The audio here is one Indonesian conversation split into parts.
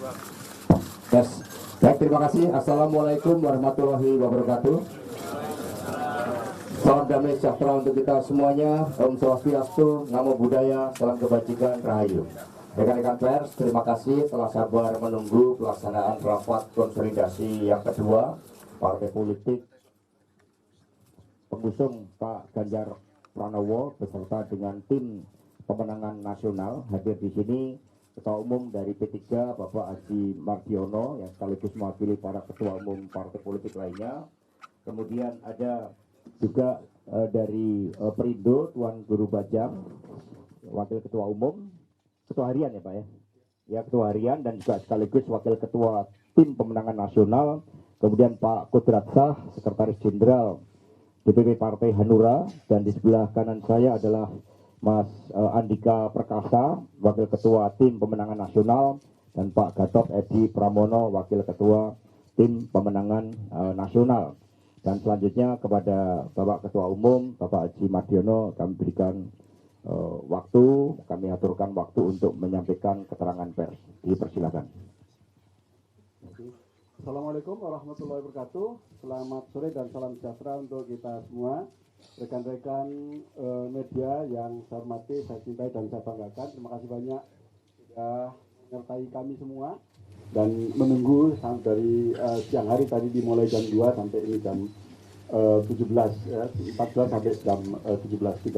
Yes. Baik, terima kasih. Assalamualaikum warahmatullahi wabarakatuh. Salam damai sejahtera untuk kita semuanya. Om Swastiastu, Namo Buddhaya, salam kebajikan, Rahayu. Rekan-rekan pers, terima kasih telah sabar menunggu pelaksanaan rapat konsolidasi yang kedua partai politik pengusung Pak Ganjar Pranowo beserta dengan tim pemenangan nasional. Hadir di sini Ketua Umum dari P3 Bapak Haji Mardiono yang sekaligus mewakili para ketua umum partai politik lainnya. Kemudian ada juga dari Perindo Tuan Guru Bajang, Wakil Ketua Umum, Ketua Harian ya Pak ya? Ya, Ketua Harian dan juga sekaligus Wakil Ketua Tim Pemenangan Nasional. Kemudian Pak Kudratsah, Sekretaris Jenderal DPP Partai Hanura, dan di sebelah kanan saya adalah Mas Andika Perkasa, Wakil Ketua Tim Pemenangan Nasional, dan Pak Gatot Edi Pramono, Wakil Ketua Tim Pemenangan Nasional. Dan selanjutnya kepada Bapak Ketua Umum, Bapak Haji Mardiono, kami berikan waktu, kami aturkan waktu untuk menyampaikan keterangan pers. Dipersilakan. Assalamualaikum warahmatullahi wabarakatuh. Selamat sore dan salam sejahtera untuk kita semua. Rekan-rekan media yang saya hormati, saya cintai dan saya banggakan. Terima kasih banyak sudah menyertai kami semua dan menunggu dari siang hari tadi dimulai jam 2 sampai ini jam 14 sampai jam 17.30.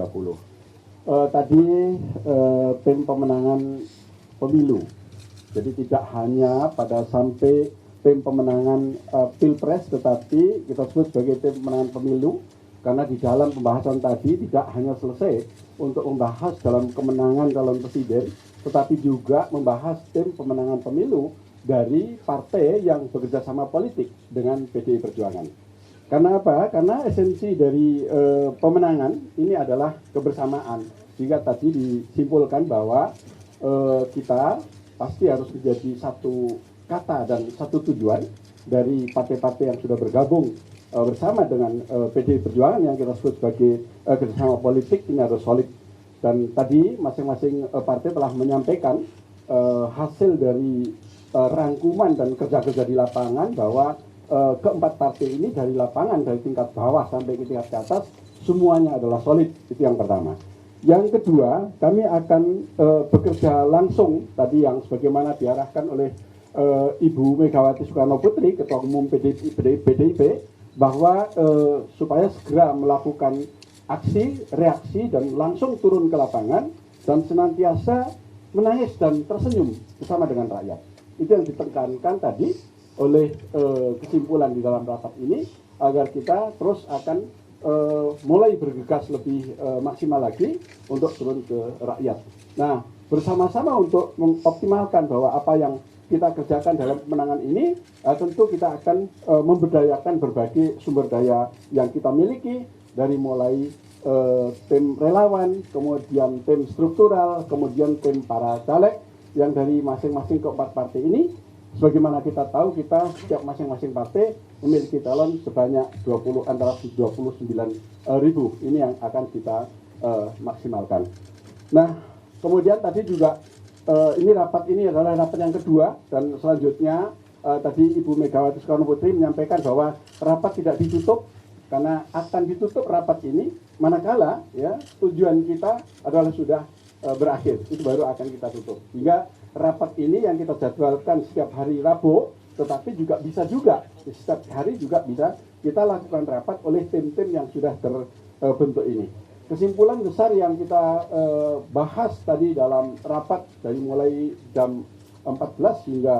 Tadi tim pemenangan pemilu. Jadi tidak hanya pada sampai tim pemenangan Pilpres, tetapi kita sebut sebagai tim pemenangan pemilu karena di dalam pembahasan tadi tidak hanya selesai untuk membahas dalam kemenangan calon presiden, tetapi juga membahas tim pemenangan pemilu dari partai yang bekerja sama politik dengan PDI Perjuangan. Karena apa? Karena esensi dari pemenangan ini adalah kebersamaan. Jika tadi disimpulkan bahwa kita pasti harus menjadi satu kata dan satu tujuan dari partai-partai yang sudah bergabung bersama dengan PDI Perjuangan yang kita sebut sebagai kerjasama politik ini harus solid. Dan tadi masing-masing partai telah menyampaikan hasil dari rangkuman dan kerja-kerja di lapangan bahwa keempat partai ini dari lapangan, dari tingkat bawah sampai ke tingkat ke atas, semuanya adalah solid. Itu yang pertama. Yang kedua, kami akan bekerja langsung tadi yang sebagaimana diarahkan oleh Ibu Megawati Soekarno Putri, Ketua Umum PDIP, bahwa supaya segera melakukan aksi, reaksi, dan langsung turun ke lapangan, dan senantiasa menangis dan tersenyum bersama dengan rakyat. Itu yang ditekankan tadi oleh kesimpulan di dalam rapat ini, agar kita terus akan mulai bergegas lebih maksimal lagi untuk turun ke rakyat. Nah, bersama-sama untuk mengoptimalkan bahwa apa yang kita kerjakan dalam kemenangan ini, tentu kita akan memberdayakan berbagai sumber daya yang kita miliki, dari mulai tim relawan, kemudian tim struktural, kemudian tim para caleg yang dari masing-masing keempat partai ini. Sebagaimana kita tahu, kita setiap masing-masing partai memiliki calon sebanyak antara 29.000. Ini yang akan kita maksimalkan. Nah, kemudian tadi juga ini rapat ini adalah rapat yang kedua, dan selanjutnya tadi Ibu Megawati Soekarno Putri menyampaikan bahwa rapat tidak ditutup, karena akan ditutup rapat ini manakala ya tujuan kita adalah sudah berakhir, itu baru akan kita tutup. Hingga rapat ini yang kita jadwalkan setiap hari Rabu, tetapi juga bisa juga setiap hari juga bisa kita lakukan rapat oleh tim-tim yang sudah terbentuk ini. Kesimpulan besar yang kita bahas tadi dalam rapat dari mulai jam 14 hingga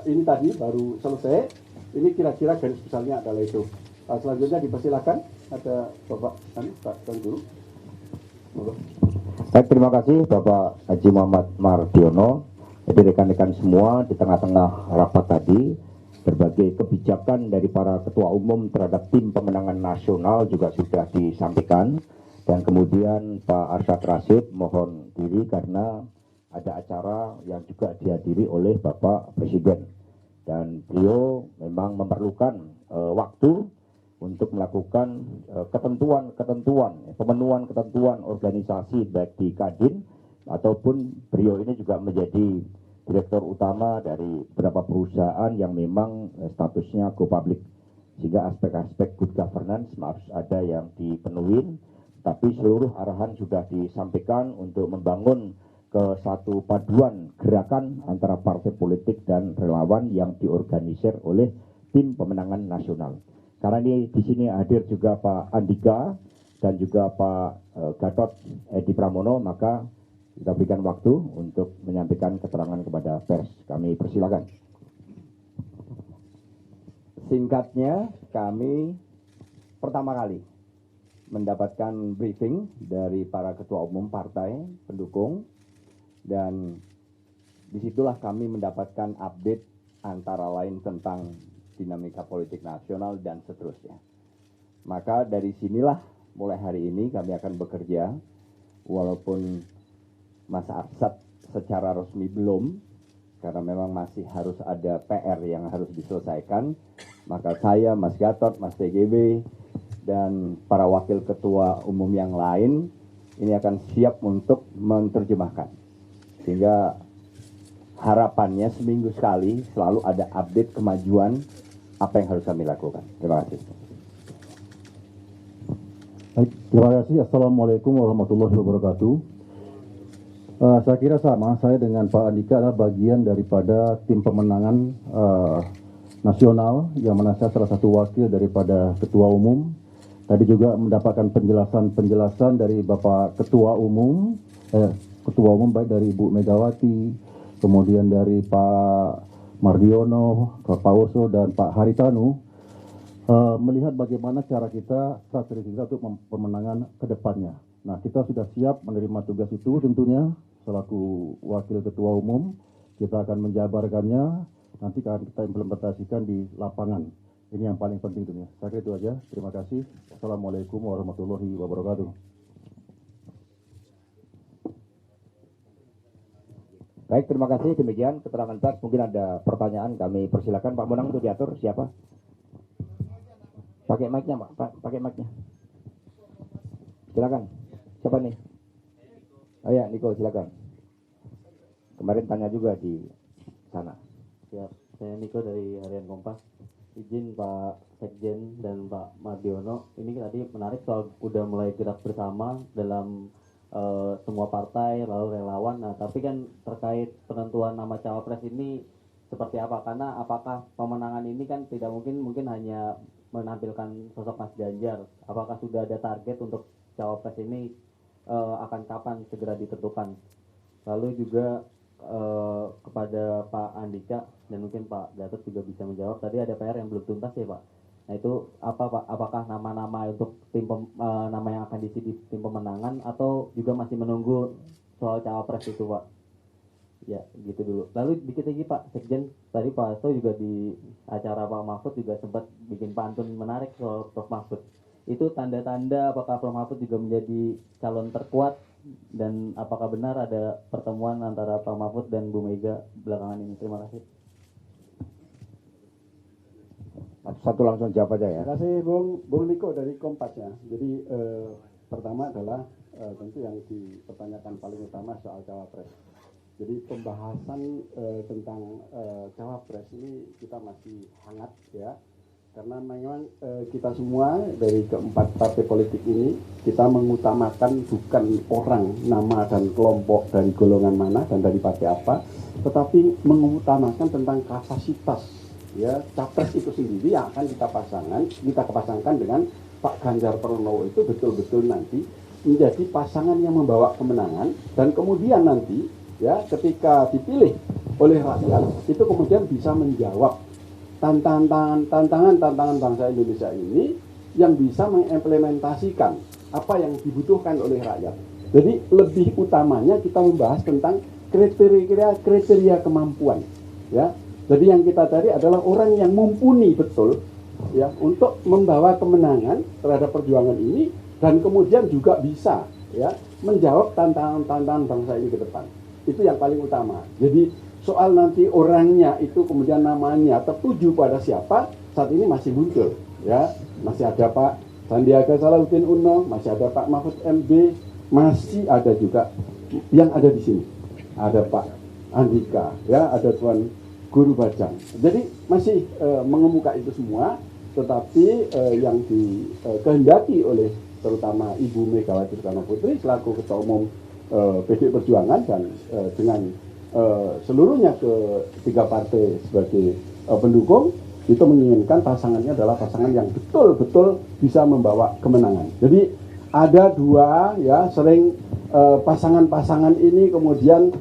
ini tadi baru selesai, ini kira-kira garis besarnya adalah itu. Selanjutnya dipersilakan ada Bapak Tuan Guru. Baik, terima kasih Bapak Haji Muhammad Mardiono. Jadi rekan-rekan semua, di tengah-tengah rapat tadi, berbagai kebijakan dari para ketua umum terhadap tim pemenangan nasional juga sudah disampaikan. Dan kemudian Pak Arsyad Rashid mohon diri karena ada acara yang juga dihadiri oleh Bapak Presiden. Dan beliau memang memerlukan waktu untuk melakukan ketentuan-ketentuan, pemenuhan ketentuan organisasi baik di Kadin, ataupun beliau ini juga menjadi direktur utama dari beberapa perusahaan yang memang statusnya go public, sehingga aspek-aspek good governance harus ada yang dipenuhi, tapi seluruh arahan sudah disampaikan untuk membangun ke satu paduan gerakan antara partai politik dan relawan yang diorganisir oleh tim pemenangan nasional. Karena ini di sini hadir juga Pak Andika dan juga Pak Gatot Edi Pramono, maka kita berikan waktu untuk menyampaikan keterangan kepada pers. Kami persilakan. Singkatnya, kami pertama kali mendapatkan briefing dari para ketua umum partai pendukung, dan disitulah kami mendapatkan update antara lain tentang dinamika politik nasional dan seterusnya. Maka dari sinilah mulai hari ini kami akan bekerja, walaupun Mas Arsad secara resmi belum, karena memang masih harus ada PR yang harus diselesaikan. Maka saya, Mas Gatot, Mas TGB, dan para wakil ketua umum yang lain ini akan siap untuk menerjemahkan. Sehingga harapannya seminggu sekali selalu ada update kemajuan apa yang harus kami lakukan. Terima kasih. Baik, terima kasih. Assalamualaikum warahmatullahi wabarakatuh. Saya kira sama, saya dengan Pak Andika adalah bagian daripada tim pemenangan nasional, yang mana saya salah satu wakil daripada ketua umum. Tadi juga mendapatkan penjelasan dari Bapak Ketua Umum baik dari Ibu Megawati, kemudian dari Pak Mardiono, Pak Oso, dan Pak Haritanu, melihat bagaimana cara kita, strategi kita untuk pemenangan ke depannya. Nah, kita sudah siap menerima tugas itu tentunya, selaku Wakil Ketua Umum, kita akan menjabarkannya, nanti akan kita implementasikan di lapangan. Ini yang paling penting tentunya. Saya kira itu aja, terima kasih. Assalamualaikum warahmatullahi wabarakatuh. Baik, terima kasih. Demikian keterangan pers. Mungkin ada pertanyaan, kami persilakan. Pak Monang untuk diatur siapa? Pakai mic-nya, Pak. Pakai mic-nya. Silakan. Siapa nih? Oh ya, Niko, silakan. Kemarin tanya juga di sana. Siap. Saya Niko dari Harian Kompas. Izin Pak Sekjen dan Pak Mardiono, ini tadi menarik soal udah mulai gerak bersama dalam semua partai lalu relawan. Nah, tapi kan terkait penentuan nama cawapres ini seperti apa? Karena apakah pemenangan ini kan tidak mungkin hanya menampilkan sosok Mas Ganjar. Apakah sudah ada target untuk cawapres ini akan kapan segera ditentukan? Lalu juga kepada Pak Andika dan mungkin Pak Gatot juga bisa menjawab. Tadi ada PR yang belum tuntas ya Pak. Nah itu apa Pak? Apakah nama-nama untuk nama yang akan diisi di tim pemenangan atau juga masih menunggu soal cawapres itu Pak? Ya gitu dulu. Lalu dikit lagi Pak Sekjen, tadi Pak Hasto juga di acara Pak Mahfud juga sempat bikin pantun menarik soal Prof Mahfud. Itu tanda-tanda apakah Prof Mahfud juga menjadi calon terkuat, dan apakah benar ada pertemuan antara Pak Mahfud dan Bu Mega belakangan ini? Terima kasih. Satu langsung jawab aja ya. Terima kasih Bung Niko dari Kompas ya. Jadi pertama adalah tentu yang dipertanyakan paling utama soal cawapres. Jadi pembahasan tentang cawapres ini kita masih hangat ya. Karena memang kita semua dari keempat partai politik ini kita mengutamakan bukan orang, nama dan kelompok dari golongan mana dan dari partai apa, tetapi mengutamakan tentang kapasitas ya capres itu sendiri yang akan kita pasangkan dengan Pak Ganjar Pranowo itu betul-betul nanti menjadi pasangan yang membawa kemenangan, dan kemudian nanti ya ketika dipilih oleh rakyat itu kemudian bisa menjawab tantangan bangsa Indonesia ini, yang bisa mengimplementasikan apa yang dibutuhkan oleh rakyat. Jadi lebih utamanya kita membahas tentang kriteria kemampuan ya. Jadi yang kita cari adalah orang yang mumpuni betul ya untuk membawa kemenangan terhadap perjuangan ini, dan kemudian juga bisa ya menjawab tantangan bangsa ini ke depan. Itu yang paling utama. Jadi soal nanti orangnya itu kemudian namanya tertuju pada siapa, saat ini masih muncul ya. Masih ada Pak Sandiaga Salahuddin Uno, masih ada Pak Mahfud MD, masih ada juga yang ada di sini. Ada Pak Andika, ya ada Tuan Guru Bajang. Jadi masih mengemuka itu semua, tetapi yang dikehendaki oleh terutama Ibu Megawati Soekarno Putri selaku Ketua Umum PDI Perjuangan dan dengan seluruhnya ketiga partai sebagai pendukung, itu menginginkan pasangannya adalah pasangan yang betul-betul bisa membawa kemenangan. Jadi ada dua, ya, sering pasangan-pasangan ini kemudian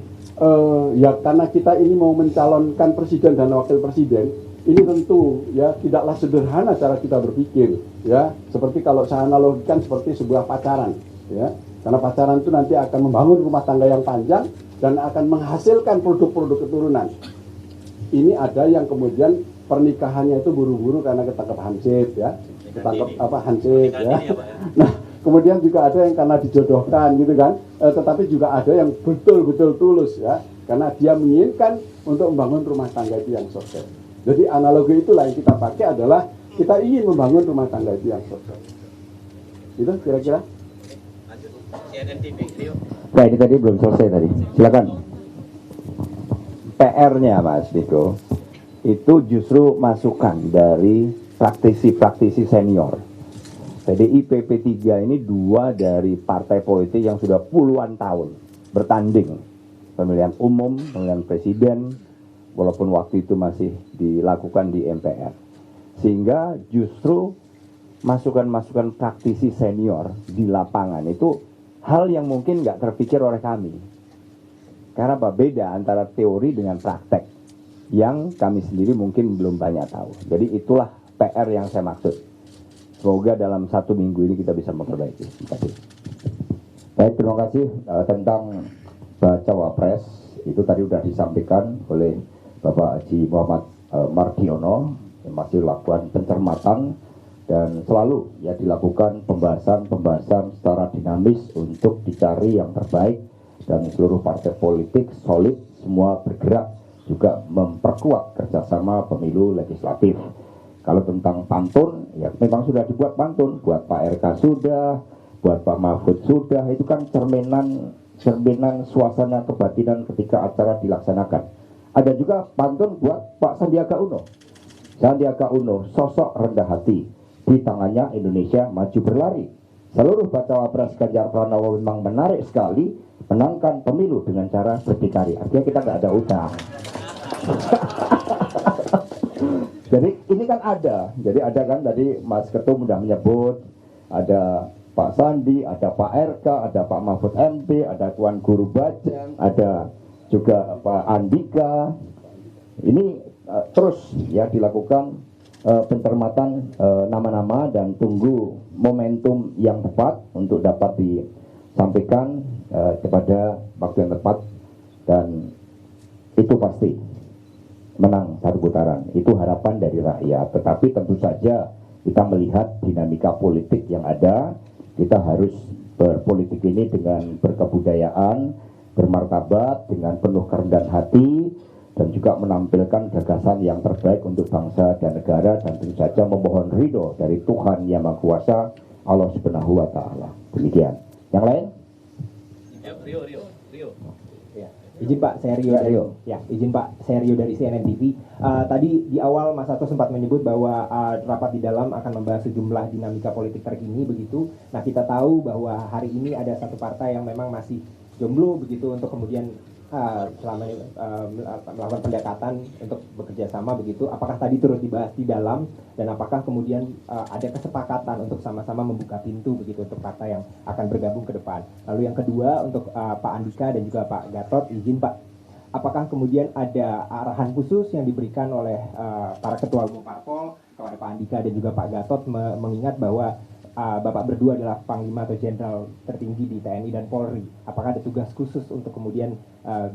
ya karena kita ini mau mencalonkan presiden dan wakil presiden, ini tentu ya tidaklah sederhana cara kita berpikir, ya, seperti kalau saya analogikan seperti sebuah pacaran, ya, karena pacaran itu nanti akan membangun rumah tangga yang panjang dan akan menghasilkan produk-produk keturunan. Ini ada yang kemudian pernikahannya itu buru-buru karena ketangkep hansip, ya, ketangkep hansip, ya. Nah, kemudian juga ada yang karena dijodohkan gitu kan, tetapi juga ada yang betul-betul tulus, ya, karena dia menginginkan untuk membangun rumah tangga itu yang sukses. Jadi analogi itulah yang kita pakai adalah kita ingin membangun rumah tangga itu yang sukses. Itu kira-kira. Nah, ini tadi belum selesai tadi. Silakan. PR-nya Mas Niko itu justru masukan dari praktisi-praktisi senior. PDIP P3 ini dua dari partai politik yang sudah puluhan tahun bertanding pemilihan umum, pemilihan presiden, walaupun waktu itu masih dilakukan di MPR. Sehingga justru masukan-masukan praktisi senior di lapangan itu hal yang mungkin nggak terpikir oleh kami. Karena apa? Beda antara teori dengan praktek yang kami sendiri mungkin belum banyak tahu. Jadi itulah PR yang saya maksud. Semoga dalam 1 minggu ini kita bisa memperbaiki. Terima kasih. Baik, terima kasih. Tentang baca wapres itu tadi sudah disampaikan oleh Bapak Haji Muhammad Mardiono, yang masih lakukan pencermatan dan selalu ya dilakukan pembahasan secara dinamis untuk dicari yang terbaik, dan seluruh partai politik solid semua bergerak juga memperkuat kerjasama pemilu legislatif. Kalau tentang pantun, ya memang sudah dibuat pantun, buat Pak RK sudah, buat Pak Mahfud sudah, itu kan cerminan suasana kebatinan ketika acara dilaksanakan. Ada juga pantun buat Pak Sandiaga Uno. Sandiaga Uno, sosok rendah hati, di tangannya Indonesia maju berlari. Seluruh bacawa pres Ganjar Pranowo memang menarik sekali, menangkan pemilu dengan cara berdikari. Artinya kita nggak ada utang. Jadi ini kan ada, jadi ada kan tadi Mas Ketum sudah menyebut, ada Pak Sandi, ada Pak RK, ada Pak Mahfud MP, ada Tuan Guru Bajang, ada juga Pak Andika. Ini terus ya dilakukan pencermatan nama-nama dan tunggu momentum yang tepat untuk dapat disampaikan kepada waktu yang tepat, dan itu pasti menang 1 putaran. Itu harapan dari rakyat. Tetapi tentu saja kita melihat dinamika politik yang ada, kita harus berpolitik ini dengan berkebudayaan, bermartabat, dengan penuh kerendahan hati, dan juga menampilkan gagasan yang terbaik untuk bangsa dan negara, dan tentu saja memohon ridho dari Tuhan Yang Maha Kuasa, Allah Subhanahu wa Ta'ala. Demikian. Yang lain? Rio. Ya. Izin Pak, saya Rio dari, izin Pak, saya Rio dari CNN TV. Tadi di awal Mas Hasto sempat menyebut bahwa rapat di dalam akan membahas sejumlah dinamika politik terkini begitu. Nah, kita tahu bahwa hari ini ada satu partai yang memang masih jomblo begitu untuk kemudian selama ini melakukan pendekatan untuk bekerja sama begitu. Apakah tadi terus dibahas di dalam, dan apakah kemudian ada kesepakatan untuk sama-sama membuka pintu begitu untuk partai yang akan bergabung ke depan? Lalu yang kedua untuk Pak Andika dan juga Pak Gatot, izin Pak, apakah kemudian ada arahan khusus yang diberikan oleh para ketua umum parpol kepada Pak Andika dan juga Pak Gatot, mengingat bahwa Bapak berdua adalah Panglima atau Jenderal tertinggi di TNI dan Polri. Apakah ada tugas khusus untuk kemudian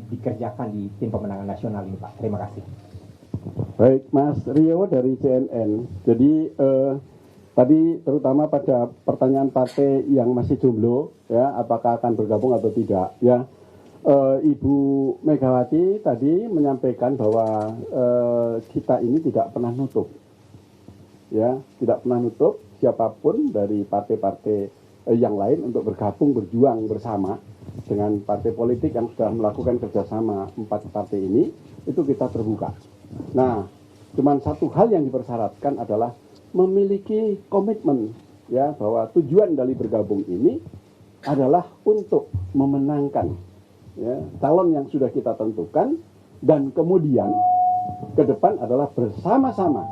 dikerjakan di tim pemenangan nasional ini, Pak? Terima kasih. Baik, Mas Rio dari CNN. Jadi tadi terutama pada pertanyaan partai yang masih jomblo, ya, apakah akan bergabung atau tidak, ya. Ibu Megawati tadi menyampaikan bahwa kita ini tidak pernah nutup, ya, tidak pernah nutup siapapun dari partai-partai yang lain untuk bergabung, berjuang bersama. dengan partai politik yang sudah melakukan kerjasama 4 partai ini, itu kita terbuka. Nah, cuman satu hal yang dipersyaratkan adalah memiliki komitmen ya bahwa tujuan dari bergabung ini adalah untuk memenangkan ya, calon yang sudah kita tentukan, dan kemudian ke depan adalah bersama-sama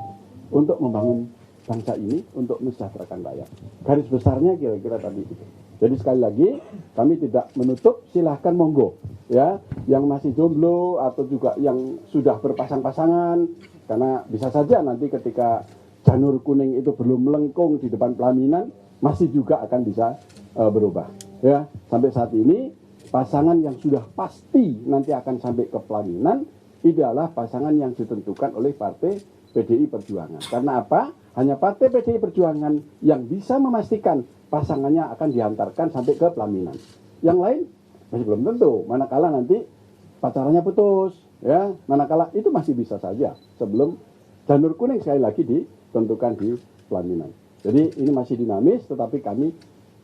untuk membangun bangsa ini, untuk mensejahterakan rakyat. Garis besarnya kira-kira tadi itu. Jadi sekali lagi kami tidak menutup, silahkan monggo ya, yang masih jomblo atau juga yang sudah berpasang-pasangan, karena bisa saja nanti ketika janur kuning itu belum melengkung di depan pelaminan masih juga akan bisa berubah ya. Sampai saat ini pasangan yang sudah pasti nanti akan sampai ke pelaminan itu adalah pasangan yang ditentukan oleh partai PDI Perjuangan. Karena apa? Hanya partai PDI Perjuangan yang bisa memastikan pasangannya akan diantarkan sampai ke pelaminan. Yang lain masih belum tentu. Manakala nanti pacarannya putus, ya, manakala itu masih bisa saja sebelum janur kuning sekali lagi ditentukan di pelaminan. Jadi ini masih dinamis, tetapi kami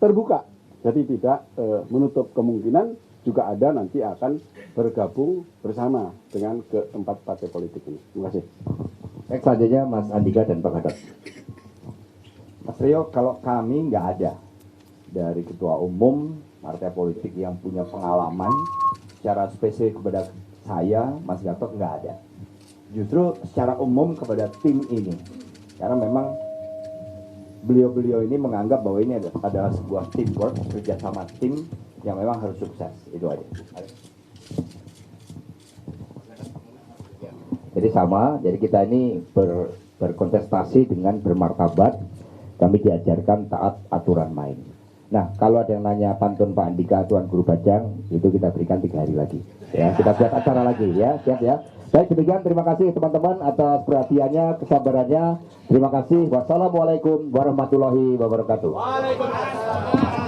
terbuka. Jadi tidak menutup kemungkinan juga ada nanti akan bergabung bersama dengan keempat partai politik ini. Terima kasih. Baik, selanjutnya Mas Andika dan Pak Gatot. Mas Rio, kalau kami nggak ada dari ketua umum partai politik yang punya pengalaman secara spesifik kepada saya, Mas Gatot, nggak ada. Justru secara umum kepada tim ini, karena memang beliau-beliau ini menganggap bahwa ini adalah sebuah teamwork, kerjasama tim yang memang harus sukses. Itu aja. Jadi sama, jadi kita ini berkontestasi dengan bermartabat. Kami diajarkan taat aturan main. Nah, kalau ada yang nanya pantun Pak Andika, Tuan Guru Bajang, itu kita berikan 3 hari lagi. Ya, kita buat acara lagi ya, siap ya. Baik, demikian terima kasih teman-teman atas perhatiannya, kesabarannya. Terima kasih. Wassalamualaikum warahmatullahi wabarakatuh. Waalaikumsalam.